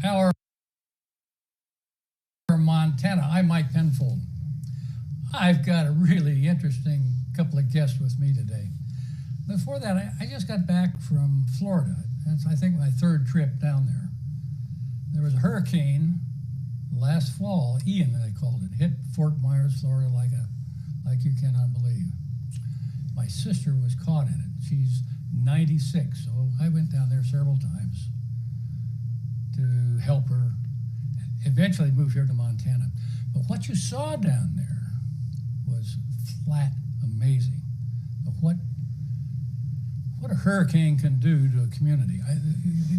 Power, Montana. I'm Mike Penfold. I've got a really interesting couple of guests with me today. Before that, I just got back from Florida. That's, I think, my third trip down there. There was a hurricane last fall, Ian, they called it, hit Fort Myers, Florida like you cannot believe. My sister was caught in it. She's 96, so I went down there several times to help her. Eventually moved here to Montana. But what you saw down there was flat amazing. What a hurricane can do to a community.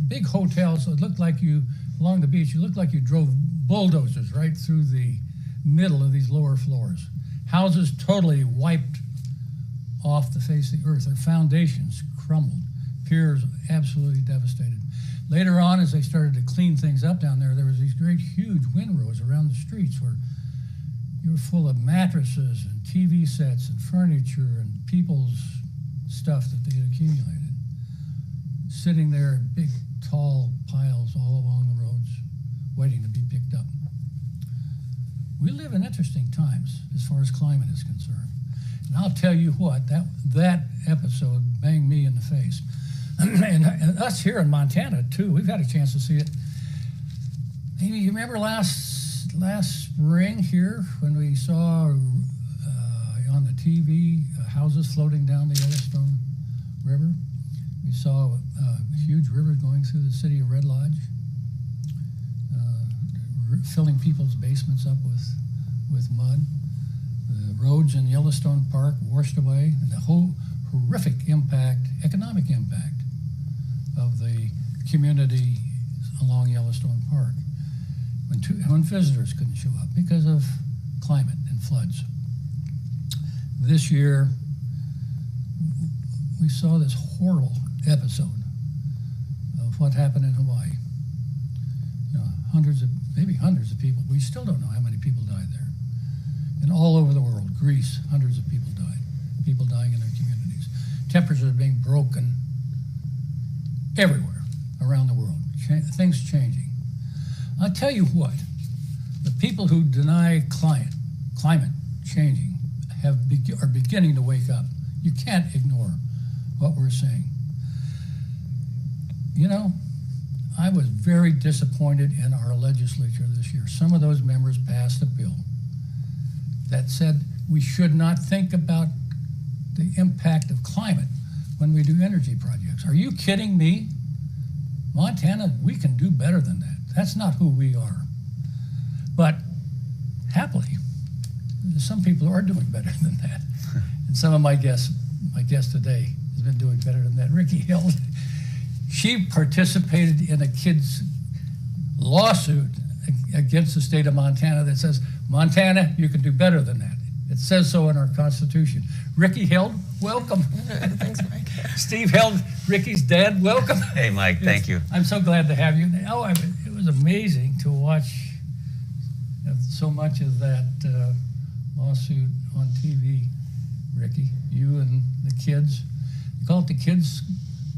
Big hotels, it looked like you, along the beach, you looked like you drove bulldozers right through the middle of these lower floors. Houses totally wiped off the face of the earth. Their foundations crumbled. Piers absolutely devastated. Later on, as they started to clean things up down there, there was these great huge windrows around the streets where you were full of mattresses and TV sets and furniture and people's stuff that they had accumulated, sitting there in big, tall piles all along the roads, waiting to be picked up. We live in interesting times as far as climate is concerned. And I'll tell you what, that episode banged me in the face. And us here in Montana, too, we've had a chance to see it. Maybe you remember last spring here when we saw on the TV houses floating down the Yellowstone River? We saw huge rivers going through the city of Red Lodge, filling people's basements up with mud. The roads in Yellowstone Park washed away, and the whole horrific impact, economic impact of the community along Yellowstone Park when visitors couldn't show up because of climate and floods. This year, we saw this horrible episode of what happened in Hawaii. You know, maybe hundreds of people. We still don't know how many people died there. And all over the world, Greece, hundreds of people died. People dying in their communities. Temperatures are being broken everywhere around the world. Things changing. I'll tell you what, the people who deny climate changing are beginning to wake up. You can't ignore what we're saying. You know, I was very disappointed in our legislature this year. Some of those members passed a bill that said we should not think about the impact of climate when we do energy projects. Are you kidding me? Montana, we can do better than that. That's not who we are. But happily, some people are doing better than that. And some of my guest today has been doing better than that. Rikki Held, she participated in a kid's lawsuit against the state of Montana that says, Montana, you can do better than that. It says so in our Constitution. Rikki Held, welcome. Thanks, Mike. Steve Held, Ricky's dad, welcome. Hey, Mike, thank you. I'm so glad to have you. Oh, it was amazing to watch so much of that lawsuit on TV, Rikki. You and the kids. You call it the kids'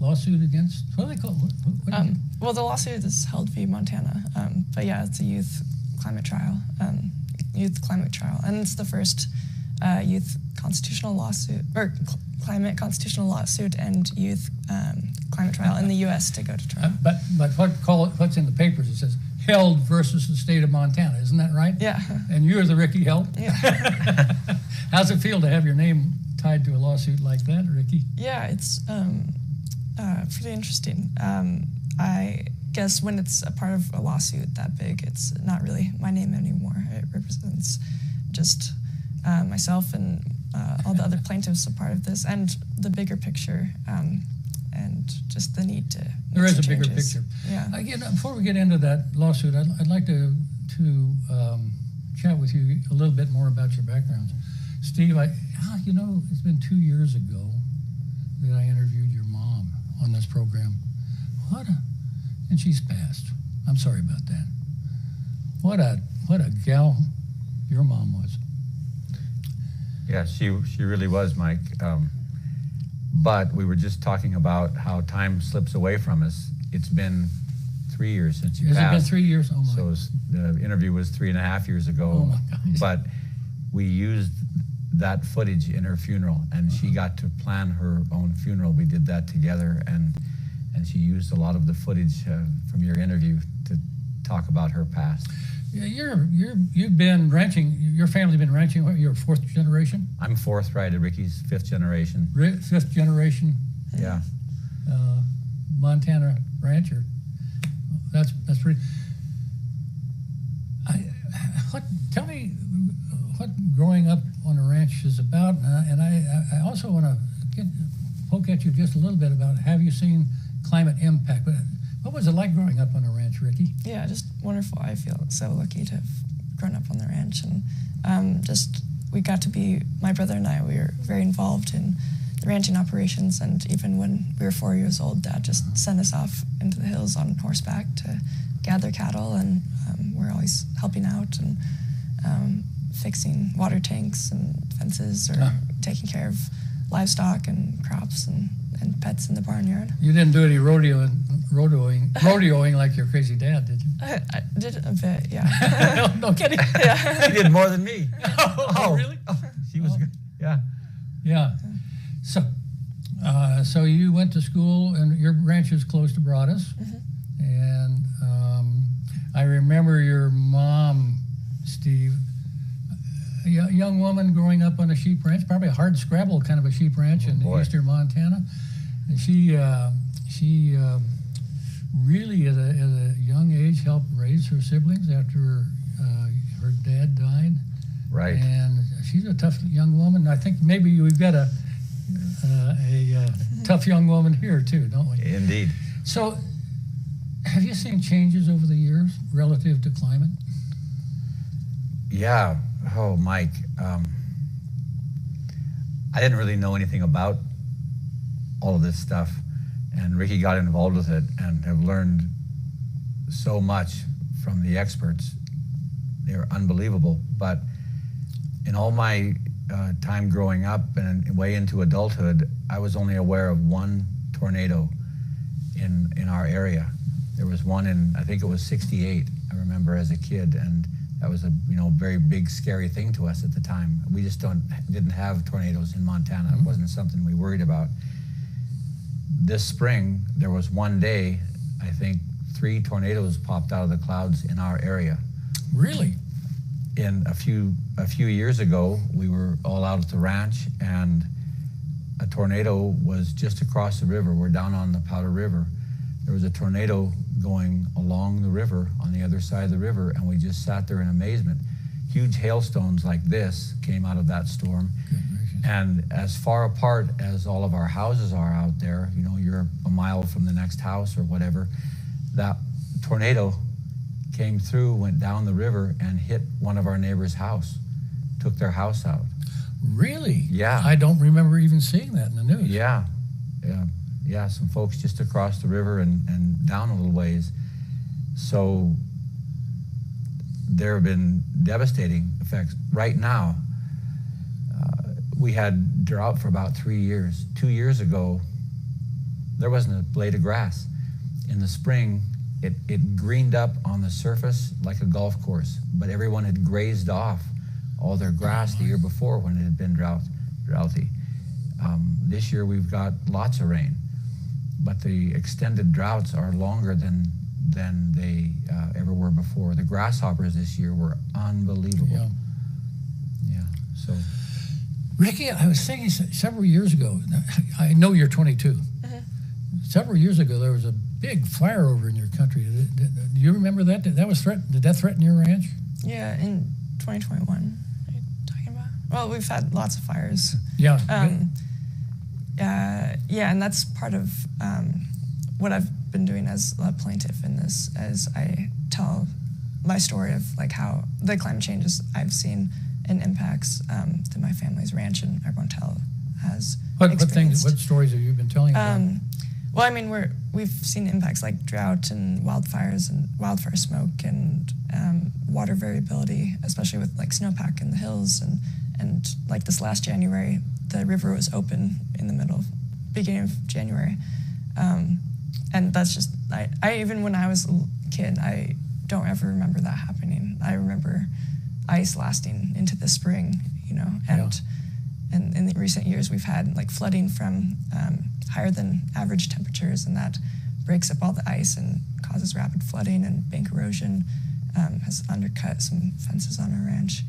lawsuit against, what do they call it? Well, the lawsuit is Held v. Montana, but yeah, it's a youth climate trial, and it's the first youth constitutional lawsuit, or climate constitutional lawsuit and youth climate trial in the U.S. to go to trial. But what's in the papers? It says Held versus the state of Montana, isn't that right? Yeah. And you're the Rikki Held? Yeah. How's it feel to have your name tied to a lawsuit like that, Rikki? Yeah, it's pretty interesting. I guess when it's a part of a lawsuit that big, it's not really my name anymore. It represents just myself and all the other plaintiffs a part of this, and the bigger picture, and just the need to. There is a bigger picture. Yeah. Again, before we get into that lawsuit, I'd like to chat with you a little bit more about your background. Steve, it's been 2 years ago that I interviewed your mom on this program. And she's passed. I'm sorry about that. What a gal your mom was. Yeah, she really was, Mike. But we were just talking about how time slips away from us. It's been 3 years since you Has passed. it been 3 years? Oh, my. So the interview was 3.5 years ago. Oh, my gosh. But we used that footage in her funeral, and she got to plan her own funeral. We did that together, and she used a lot of the footage from your interview to talk about her past. Yeah, you've been ranching. Your family been ranching. What, you're fourth generation? I'm fourth, right? Ricky's fifth generation. Fifth generation. Yeah. Montana rancher. That's pretty. Tell me what growing up on a ranch is about, and I also want to poke at you just a little bit about, have you seen climate impact? But what was it like growing up on a ranch, Rikki? Yeah, just wonderful. I feel so lucky to have grown up on the ranch, and we got to be, my brother and I, we were very involved in the ranching operations, and even when we were 4 years old, Dad just sent us off into the hills on horseback to gather cattle, and we're always helping out and fixing water tanks and fences, or taking care of livestock and crops and pets in the barnyard. You didn't do any rodeoing like your crazy dad, did you? I did a bit, yeah. No kidding. Yeah. He did more than me. Oh, really? She was good. Yeah. Yeah. So you went to school, and your ranch is close to Broadus. Mm-hmm. And I remember your mom, Steve, a young woman growing up on a sheep ranch, probably a hard scrabble kind of a sheep ranch in eastern Montana. And she really, at a young age, helped raise her siblings after her dad died. Right. And she's a tough young woman. I think maybe we've got a tough young woman here too, don't we? Indeed. So, have you seen changes over the years relative to climate? Yeah. Oh, Mike. I didn't really know anything about all of this stuff, and Rikki got involved with it and have learned so much from the experts. They're unbelievable. But in all my time growing up and way into adulthood, I was only aware of one tornado in our area. There was one in, I think it was 68, I remember as a kid, and that was a very big, scary thing to us at the time. We just didn't have tornadoes in Montana. It wasn't something we worried about. This spring, there was one day, I think 3 tornadoes popped out of the clouds in our area. Really? In a few years ago, we were all out at the ranch, and a tornado was just across the river. We're down on the Powder River. There was a tornado going along the river on the other side of the river, and we just sat there in amazement. Huge hailstones like this came out of that storm. And as far apart as all of our houses are out there, you're a mile from the next house or whatever, that tornado came through, went down the river, and hit one of our neighbors' house, took their house out. Really? Yeah. I don't remember even seeing that in the news. Yeah. Some folks just across the river and down a little ways. So there have been devastating effects. Right now, we had drought for about 3 years. 2 years ago, there wasn't a blade of grass. In the spring, it greened up on the surface like a golf course, but everyone had grazed off all their grass the year before when it had been droughty. This year we've got lots of rain, but the extended droughts are longer than they ever were before. The grasshoppers this year were unbelievable. Yeah. So, Rikki, I was thinking several years ago, I know you're 22. Several years ago, there was a big fire over in your country. Do you remember that? Did that threaten your ranch? Yeah, in 2021. Are you talking about? Well, we've had lots of fires. Yeah. And that's part of what I've been doing as a plaintiff in this, as I tell my story of like how the climate changes I've seen and impacts to my family's ranch and everyone has experienced. What stories have you been telling about? Well, I mean, we've seen impacts like drought and wildfires and wildfire smoke and water variability, especially with like snowpack in the hills. And like this last January, the river was open in the beginning of January. And that's just I even when I was a kid, I don't ever remember that happening. I remember ice lasting into the spring, you know, and in the recent years we've had like flooding from higher than average temperatures, and that breaks up all the ice and causes rapid flooding and bank erosion, has undercut some fences on our ranch.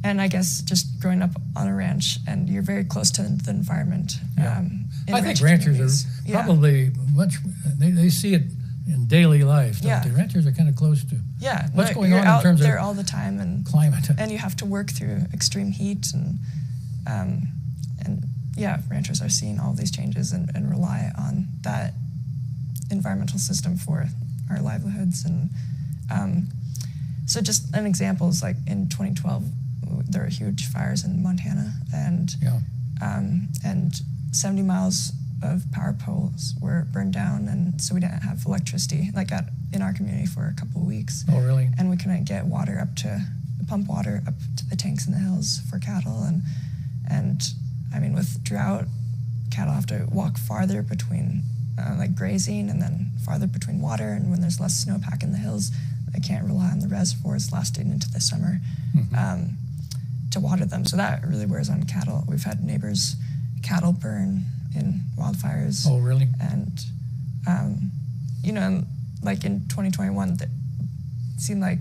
And I guess just growing up on a ranch, and you're very close to the environment. I think ranchers are probably much, they see it in daily life, don't they? Ranchers are kind of close to what's going on in terms of there all the time and climate. And you have to work through extreme heat, and ranchers are seeing all these changes and rely on that environmental system for our livelihoods. And so just an example is like in 2012, there were huge fires in Montana, and 70 miles of power poles were burned down, and so we didn't have electricity in our community for a couple of weeks. Oh, really? And we couldn't get pump water up to the tanks in the hills for cattle, and I mean with drought, cattle have to walk farther between grazing, and then farther between water, and when there's less snowpack in the hills, they can't rely on the reservoirs lasting into the summer to water them. So that really wears on cattle. We've had neighbors' cattle burn in wildfires. Oh, really? And, like in 2021, it seemed like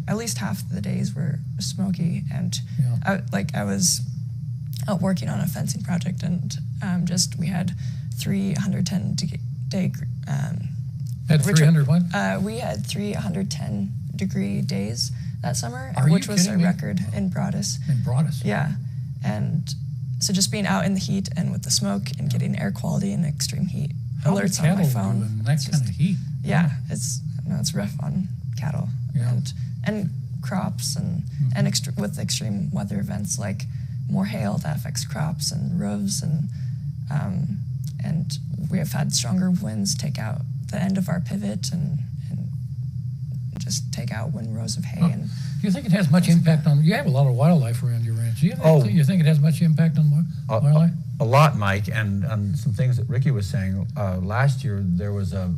at least half of the days were smoky. And I was out working on a fencing project, and we had 310 day. Had 300 what? We had 310 degree days that summer, Are which you was a kidding me? record in Broadus. In Broadus? Yeah. And so just being out in the heat and with the smoke and getting air quality and extreme heat alerts on my phone. In that kind of heat? Yeah, it's rough on cattle and crops and with extreme weather events like more hail that affects crops and roofs, and we have had stronger winds take out the end of our pivot and just take out windrows of hay. And do you think it has much impact on? You have a lot of wildlife around your ranch. Do you think it has much impact on wildlife? A lot, Mike, and some things that Rikki was saying. Last year, there was a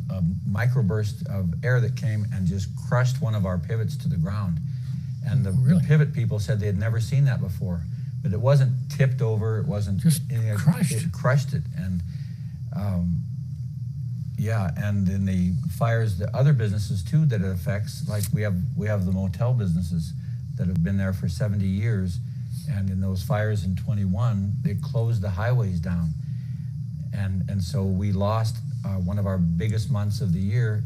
microburst of air that came and just crushed one of our pivots to the ground. And the pivot people said they had never seen that before. But it wasn't tipped over. It wasn't just crushed. It crushed it. And and in the fires, the other businesses too that it affects, like we have the motel businesses that have been there for 70 years. And in those fires in 21, they closed the highways down. And so we lost one of our biggest months of the year.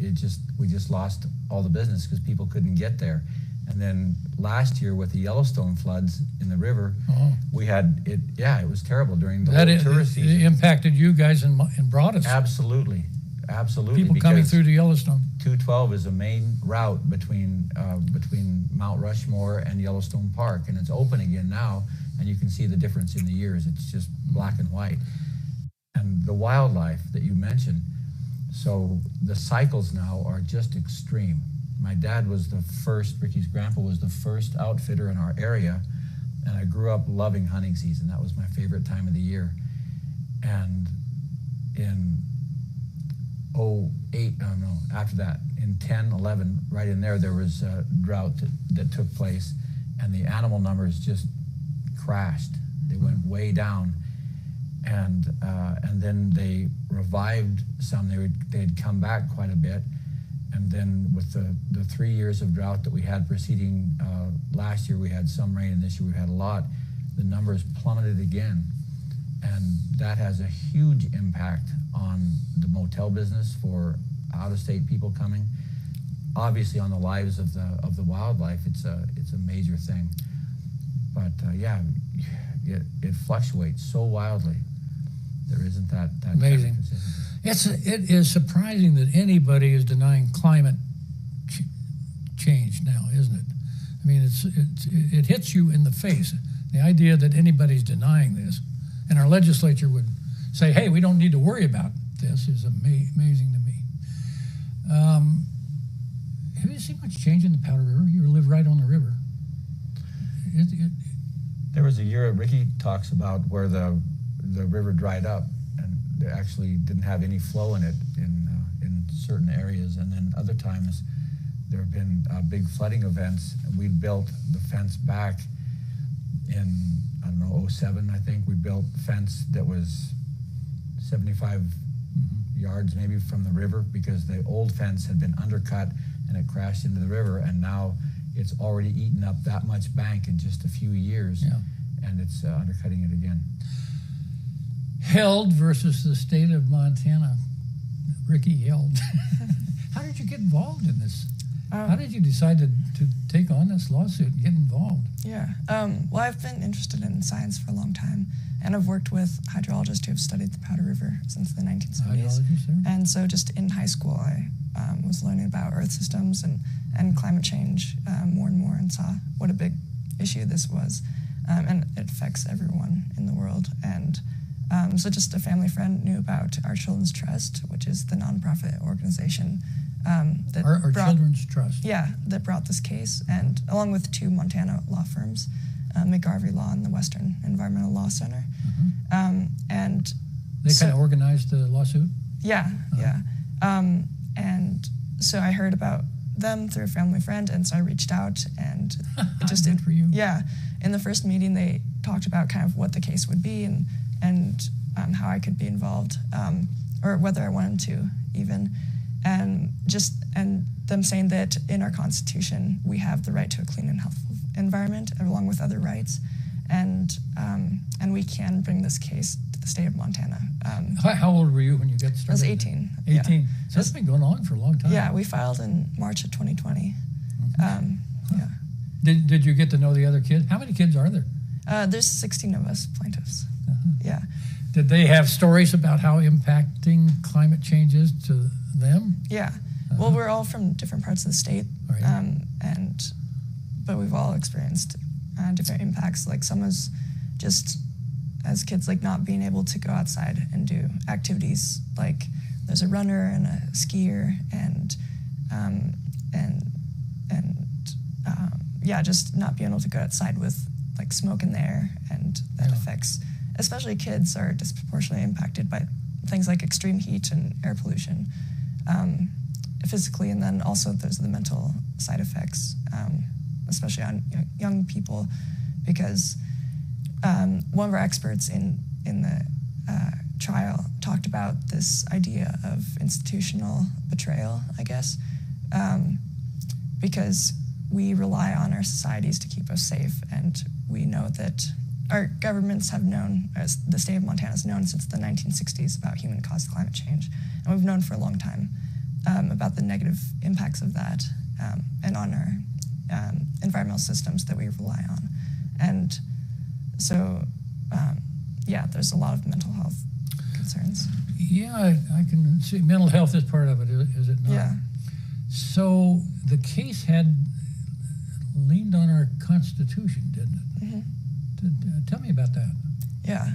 We just lost all the business because people couldn't get there. And then last year with the Yellowstone floods in the river, we had it. Yeah, it was terrible during the whole tourist season. It impacted you guys in Broadus. Absolutely. People coming through to Yellowstone. 212 is a main route between Mount Rushmore and Yellowstone Park, and it's open again now, and you can see the difference in the years. It's just black and white. And the wildlife that you mentioned, so the cycles now are just extreme. My dad was the first, Rikki's grandpa was the first outfitter in our area, and I grew up loving hunting season. That was my favorite time of the year. And in after that, in 10, 11, right in there was a drought that took place, and the animal numbers just crashed. They went way down, and then they revived some. They had come back quite a bit, and then with the 3 years of drought that we had preceding last year, we had some rain, and this year we had a lot. The numbers plummeted again, and that has a huge impact on the motel business for out-of-state people coming. Obviously, on the lives of the wildlife, it's a major thing. But it fluctuates so wildly. There isn't that amazing. Kind of consistency. It is surprising that anybody is denying climate change now, isn't it? I mean, it hits you in the face. The idea that anybody's denying this, and our legislature would say, "Hey, we don't need to worry about this," is amazing to me. Have you seen much change in the Powder River? You live right on the river. There was a year Rikki talks about where the river dried up, and they actually didn't have any flow in it in certain areas, and then other times there have been big flooding events. We built the fence back in, I don't know, '07, I think. We built a fence that was 75 yards maybe from the river, because the old fence had been undercut and it crashed into the river, and now it's already eaten up that much bank in just a few years, and it's undercutting it again. Held versus the state of Montana. Rikki Held. How did you get involved in this? How did you decide to take on this lawsuit and get involved? Yeah, well, I've been interested in science for a long time, and I've worked with hydrologists who have studied the Powder River since the 1970s. And so just in high school, I was learning about Earth systems and climate change more and more, and saw what a big issue this was. And it affects everyone in the world. And so just a family friend knew about Our Children's Trust, which is the nonprofit organization that Our Children's Trust. Yeah, that brought this case, and along with 2 Montana law firms, McGarvey Law and the Western Environmental Law Center. And they kind of organized the lawsuit? Yeah, and so I heard about them through a family friend, and so I reached out, and it just Good for you. Yeah, in the first meeting they talked about kind of what the case would be, and how I could be involved, or whether I wanted to even, and them saying that in our Constitution we have the right to a clean and healthful environment along with other rights, and we can bring this case to the state of Montana. How old were you when you got started? I was 18. 18. Yeah. So it's been going on for a long time. Yeah, we filed in March of 2020. Yeah. Did you get to know the other kids? How many kids are there? There's 16 of us plaintiffs. Yeah. Did they have stories about how impacting climate change is to them? Yeah. Well, we're all from different parts of the state, Right. But we've all experienced different impacts. Like some is just as kids, like not being able to go outside and do activities. Like there's a runner and a skier, and just not being able to go outside with like smoke in the air, and that affects, especially kids are disproportionately impacted by things like extreme heat and air pollution, physically, and then also there's the mental side effects, especially on young people, because one of our experts in the trial talked about this idea of institutional betrayal, I guess, because we rely on our societies to keep us safe, and we know that our governments have known, as the state of Montana has known since the 1960s about human-caused climate change, and we've known for a long time about the negative impacts of that and on our environmental systems that we rely on. And so, there's a lot of mental health concerns. Yeah, I can see mental health is part of it, is it not? Yeah. So the case had leaned on our Constitution, didn't it? Mm-hmm. Tell me about that. Yeah.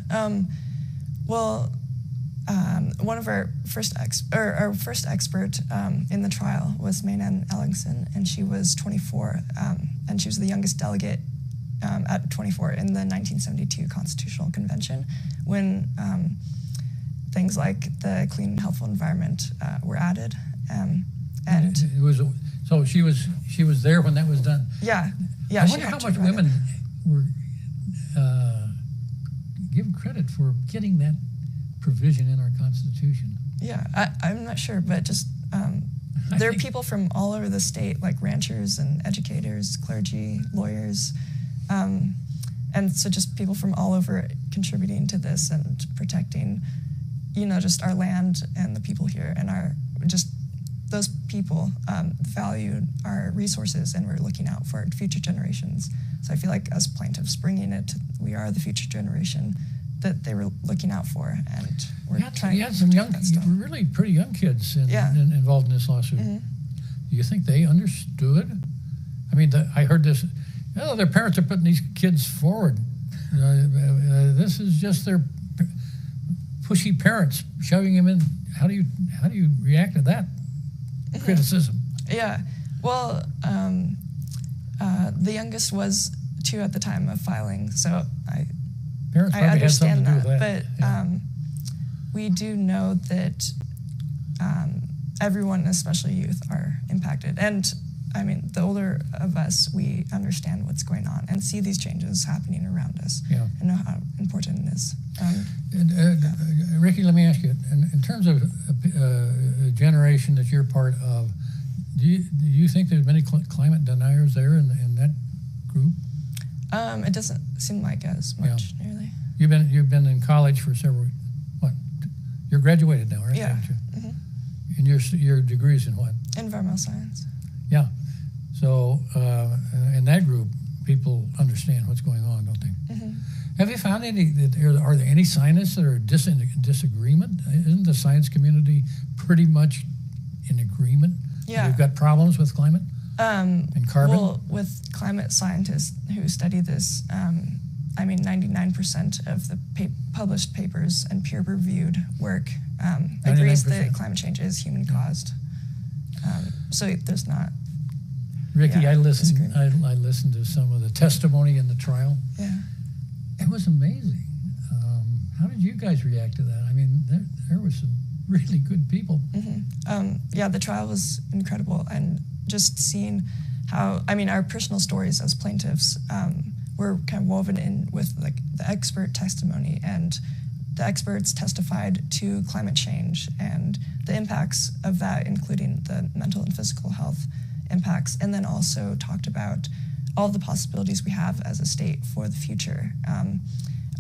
One of our first expert in the trial was Maynanne Ellingson, and she was 24, and she was the youngest delegate at 24 in the 1972 Constitutional Convention, when things like the clean and healthful environment were added. And it was so she was there when that was done. Yeah. I wonder how much women were given credit for getting that provision in our Constitution. Yeah, I'm not sure, but just there are people from all over the state, like ranchers and educators, clergy, lawyers, and so just people from all over contributing to this and protecting, just our land and the people here, and those people value our resources, and we're looking out for future generations. So I feel like as plaintiffs bringing it, we are the future generation that they were looking out for, and we're trying. You had some really pretty young kids involved in this lawsuit. Mm-hmm. Do you think they understood? I mean, I heard this. Their parents are putting these kids forward. This is just their pushy parents shoving them in. How do you react to that criticism? Yeah, well, the youngest was 2 at the time of filing, so I Parents probably understand had something to do that. with that. we do know that everyone, especially youth, are impacted. And I mean, the older of us, we understand what's going on and see these changes happening around us, and know how important it is. Rikki, let me ask you, in terms of a generation that you're part of, do you think there's many climate deniers there in that group? It doesn't seem like as much, nearly. You've been in college for several, you're graduated now, right? Yeah. Mm-hmm. And your degree's in what? Environmental science. Yeah. So in that group, people understand what's going on, don't they? Mm-hmm. Have you found are there any scientists that are in disagreement? Isn't the science community pretty much in agreement? Yeah. We've got problems with climate and carbon? Well, with climate scientists who study this, 99% of the published papers and peer-reviewed work agrees that climate change is human-caused. So there's not. Rikki, I listened to some of the testimony in the trial. Yeah. It was amazing. How did you guys react to that? I mean, there were some really good people. Mm-hmm. The trial was incredible, and just seeing how, our personal stories as plaintiffs were kind of woven in with like the expert testimony, and the experts testified to climate change and the impacts of that, including the mental and physical health impacts, and then also talked about all the possibilities we have as a state for the future.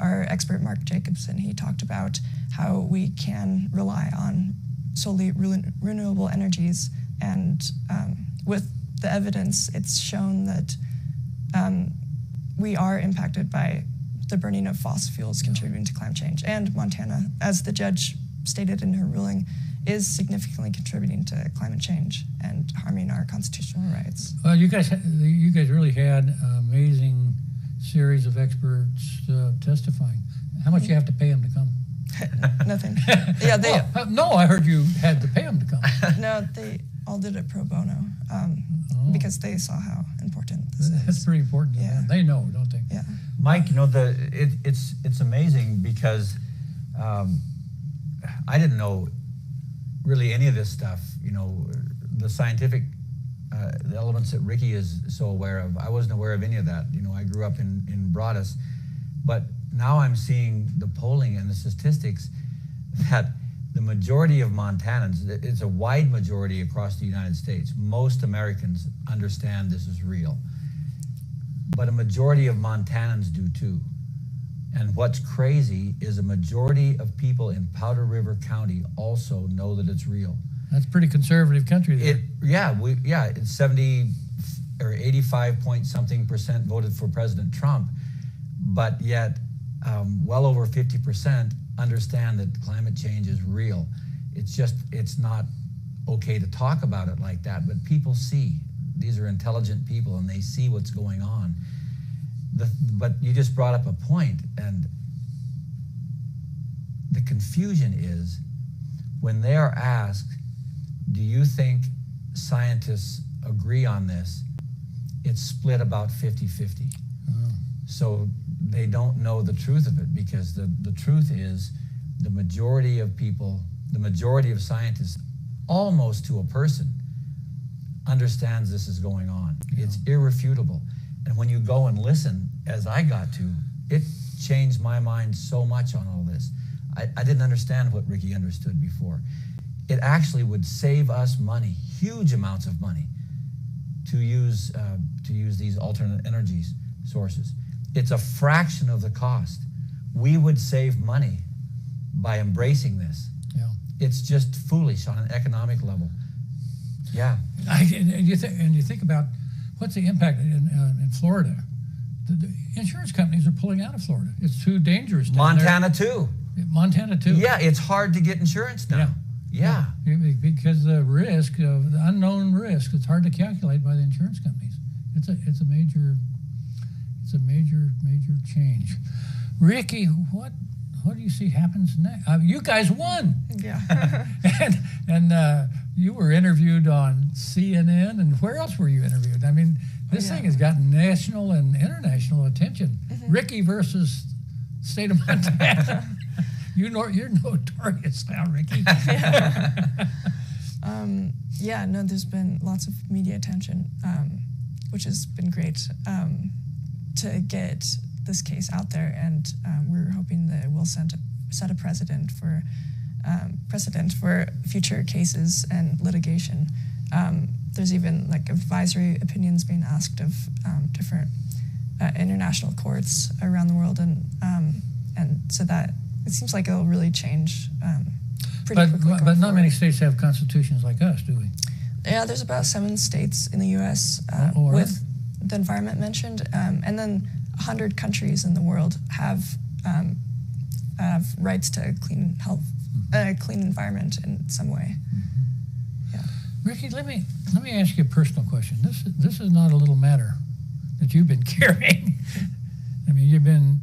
Our expert, Mark Jacobson, he talked about how we can rely on solely renewable energies, and with the evidence, it's shown that we are impacted by the burning of fossil fuels contributing to climate change. And Montana, as the judge stated in her ruling, is significantly contributing to climate change and harming our constitutional rights. Well, you guys really had an amazing series of experts testifying. How much you have to pay them to come? Nothing. Yeah, no, I heard you had to pay them to come. No, they all did it pro bono because they saw how important this is. That's pretty important. Yeah. They know, don't they? Yeah. Mike, it's amazing because I didn't know really any of this stuff. The scientific the elements that Rikki is so aware of. I wasn't aware of any of that. I grew up in Broadus, but now I'm seeing the polling and the statistics that the majority of Montanans, it's a wide majority across the United States. Most Americans understand this is real, but a majority of Montanans do too. And what's crazy is a majority of people in Powder River County also know that it's real. That's pretty conservative country there. It's 70 or 85-point-something% voted for President Trump, but yet well over 50% understand that climate change is real. It's not okay to talk about it like that, but people see. These are intelligent people, and they see what's going on. But you just brought up a point, and the confusion is when they are asked, do you think scientists agree on this? It's split about 50-50. So they don't know the truth of it, because the truth is the majority of people, the majority of scientists, almost to a person, understands this is going on. Yeah. It's irrefutable. And when you go and listen, as I got to, it changed my mind so much on all this. I didn't understand what Rikki understood before. It actually would save us money, huge amounts of money, to use these alternate energy sources. It's a fraction of the cost. We would save money by embracing this. Yeah. It's just foolish on an economic level. Yeah. And you think about what's the impact in Florida. The insurance companies are pulling out of Florida. It's too dangerous down Montana there. too. Montana too. Yeah, it's hard to get insurance now. Yeah. Because the risk, the unknown risk, it's hard to calculate by the insurance companies. It's a major change. Rikki, what do you see happens next? You guys won. Yeah. and you were interviewed on CNN, and where else were you interviewed? I mean, this thing has gotten national and international attention. Mm-hmm. Rikki versus state of Montana. You're notorious now, Rikki. Yeah, no, there's been lots of media attention, which has been great to get this case out there, and we're hoping that it will set a precedent for future cases and litigation. There's even like advisory opinions being asked of different international courts around the world, and so that it seems like it'll really change pretty quickly. But not many states have constitutions like us, do we? Yeah, there's about 7 states in the U.S. With the environment mentioned, and then 100 countries in the world have rights to clean health, clean environment in some way. Yeah. Rikki, let me ask you a personal question. This is not a little matter that you've been carrying. I mean,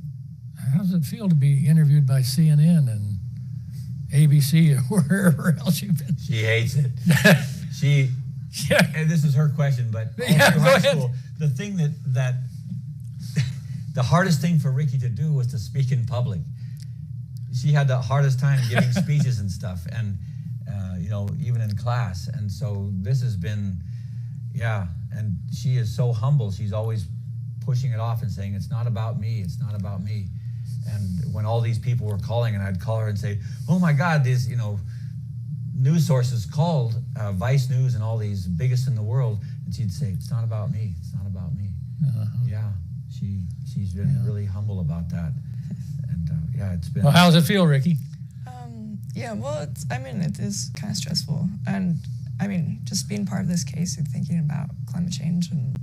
how does it feel to be interviewed by CNN and ABC or wherever else you've been? She hates it. And this is her question, but all Yeah, through go high ahead. school, the thing that the hardest thing for Rikki to do was to speak in public. She had the hardest time giving speeches and stuff, and even in class. And so this has been, and she is so humble. She's always pushing it off and saying, it's not about me, it's not about me. And when all these people were calling, and I'd call her and say, oh my God, these, news sources called, Vice News and all these biggest in the world, and she'd say, it's not about me, it's not about me. Yeah, she's been really humble about that. And it's been... Well, how does it feel, Rikki? Well, it is kind of stressful. And just being part of this case and thinking about climate change and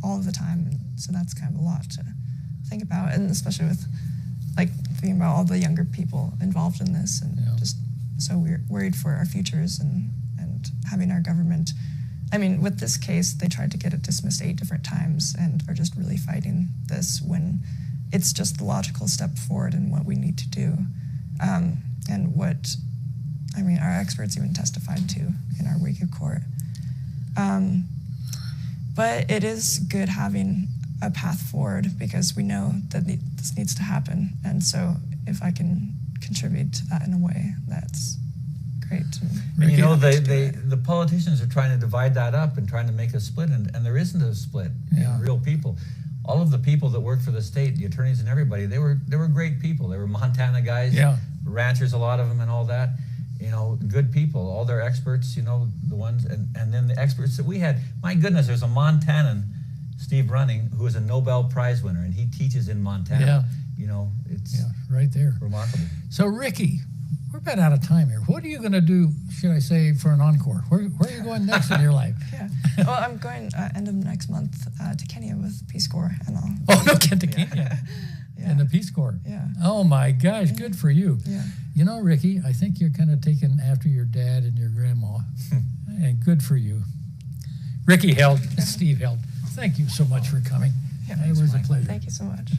all of the time. And so that's kind of a lot to think about. And especially with thinking about all the younger people involved in this, and just so we're worried for our futures and having our government. With this case, they tried to get it dismissed 8 different times and are just really fighting this when it's just the logical step forward in what we need to do. And what, our experts even testified to in our week of court. But it is good having a path forward because we know that this needs to happen. And so if I can contribute to that in a way, that's great. And the politicians are trying to divide that up and trying to make a split, and there isn't a split. Real people. All of the people that work for the state, the attorneys and everybody, they were great people. They were Montana guys, ranchers, a lot of them, and all that. Good people. All their experts, the ones, and then the experts that we had. My goodness, there's a Montanan, Steve Running, who is a Nobel Prize winner, and he teaches in Montana. It's right there. Remarkable. So, Rikki, we're about out of time here. What are you going to do, should I say, for an encore? Where are you going next in your life? Well, I'm going end of next month to Kenya with Peace Corps, and I'll... Oh, no, get to Kenya. And the Peace Corps. Oh, my gosh, good for you. Rikki, I think you're kind of taking after your dad and your grandma, and good for you. Rikki Held, Steve Held, thank you so much for coming. It was a pleasure. Thank you so much.